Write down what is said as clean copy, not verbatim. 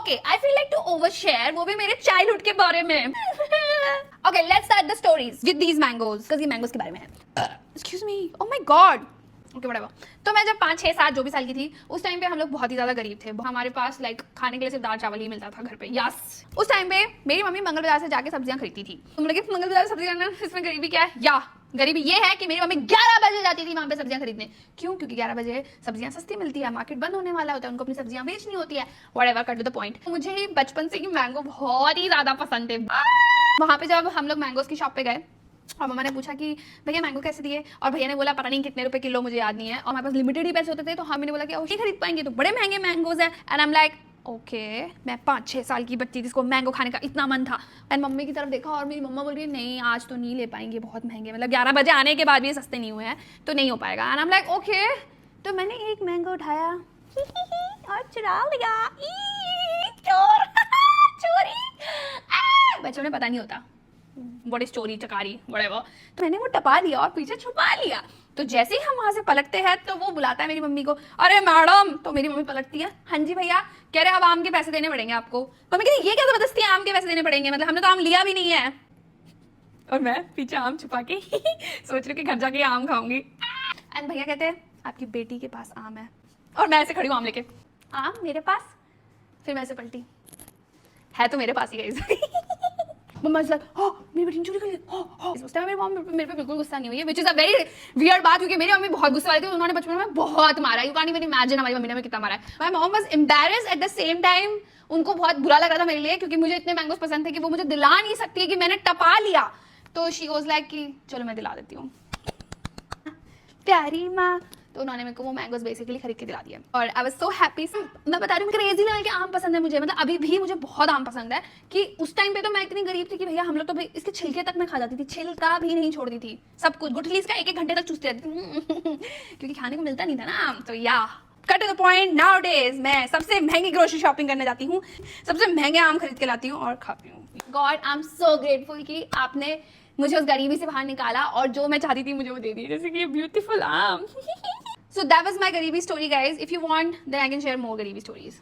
Okay, I feel like to over share, वो भी मेरे चाइल्डहुड के बारे में। Okay, let's start the stories with these mangoes, because ये मैंगोज के बारे में है। Excuse me, oh my god. Okay whatever. तो मैं जब 5, 6, 7 जो भी साल की थी, उस टाइम पे हम लोग बहुत ही ज्यादा गरीब थे। हमारे पास लाइक खाने के लिए सिर्फ दाल चावल ही मिलता था घर पे। यस, उस टाइम पे मेरी मम्मी मंगल बाजार से जाके सब्जियां खरीदती थी। तुम लगे मंगल बाजार से सब्जी खाना, इसमें गरीबी क्या है? या गरीबी ये है कि मेरी मम्मी 11 बजे जाती थी वहां पे सब्जियां खरीदने। क्यों? क्योंकि 11 बजे सब्जियां सस्ती मिलती है, मार्केट बंद होने वाला होता है, उनको अपनी सब्जियां बेचनी होती है। Whatever, cut to the point. मुझे ही बचपन से ही मैंगो बहुत ही ज्यादा पसंद थे। वहां पे जब हम लोग मैंगोज की शॉप पे गए और मम्मा ने पूछा कि भैया मैंगो कैसे दिए, और भैया ने बोला पता नहीं कितने रुपए किलो, मुझे याद नहीं है, और हमारे पास लिमिटेड ही पैसे होते थे, तो हमने बोला कि ये खरीद पाएंगे, तो बड़े महंगे मैंगोज है। And I am like okay, मैं 5-6 साल की बच्ची जिसको मैंगो खाने का इतना मन था, एंड मम्मी की तरफ देखा और मेरी मम्मा बोल रही है नहीं आज तो नहीं ले पाएंगे, बहुत महंगे, मतलब 11 बजे आने के बाद भी ये सस्ते नहीं हुए हैं, तो नहीं हो पाएगा। And I am like okay, तो मैंने एक मैंगो उठाया और चुरा लिया। चोर चोरी। बच्चों ने पता नहीं होता व्हाट इज चोरी चकारी व्हाटएवर, तो मैंने वो टपा लिया और पीछे छुपा लिया। तो जैसे ही हम वहां से पलटते हैं तो वो बुलाता है मेरी मम्मी को, अरे मैडम। तो मेरी मम्मी पलटती है, हाँ जी भैया। कह रहे अब आम के पैसे देने पड़ेंगे आपको। मम्मी कहती ये क्या जबरदस्ती है, आम के पैसे देने पड़ेंगे, मतलब हमने तो आम लिया भी नहीं है। और मैं पीछे आम छुपा के सोच रही हूँ कि घर जाके आम खाऊंगी। एंड भैया कहते हैं आपकी बेटी के पास आम है, और मैं ऐसे खड़ी हूँ आम लेके, आम मेरे पास। फिर मैं ऐसे पलटी, है तो मेरे पास ही गई। मम्मा इज लाइक ओह मेरी बेटी ने चोरी कर ली। उस टाइम मेरी मम्मी मेरे पे बिल्कुल गुस्सा नहीं हुई है, which is a very weird बात, क्योंकि मेरी मम्मी बहुत गुस्से वाली थी, उन्होंने बचपन में बहुत मारा। यू कांट इवन इमेजिन हमारी मम्मी ने हमें कितना मारा है। My mom was embarrassed at the same time, उनको बहुत बुरा लग रहा था मेरे लिए, क्योंकि मुझे इतने मैंगोज पसंद थे कि वो मुझे दिला नहीं सकती है कि मैंने टपा लिया। तो शी वाज लाइक कि चलो मैं दिला देती हूँ प्यारी माँ। तो उन्होंने मेरे को वो मैंगोज बेसिकली खरीद के दिला दिया, और आई वाज सो हैप्पी। मैं बता रही हूँ क्रेजी लेवल के आम पसंद है मुझे, मतलब अभी भी मुझे बहुत आम पसंद है। कि उस टाइम पे तो मैं इतनी गरीब थी कि भैया हम लोग तो भाई इसके छिलके तक मैं खा जाती थी, छिलका भी नहीं छोड़ती थी, सब कुछ गुठली इसका 1-1 घंटे तक चूसती रहती थी क्योंकि खाने को मिलता नहीं था ना। तो या cut to the point, nowadays मैं सबसे महंगी ग्रोसरी शॉपिंग करने जाती हूँ, सबसे महंगे आम खरीद के लाती हूँ और खाती हूँ। God I am so grateful कि आपने मुझे उस गरीबी से बाहर निकाला और जो मैं चाहती थी मुझे वो दे दी, जैसे कि ये ब्यूटीफुल आम। So that was my Garibi story, guys. If you want, then I can share more Garibi stories.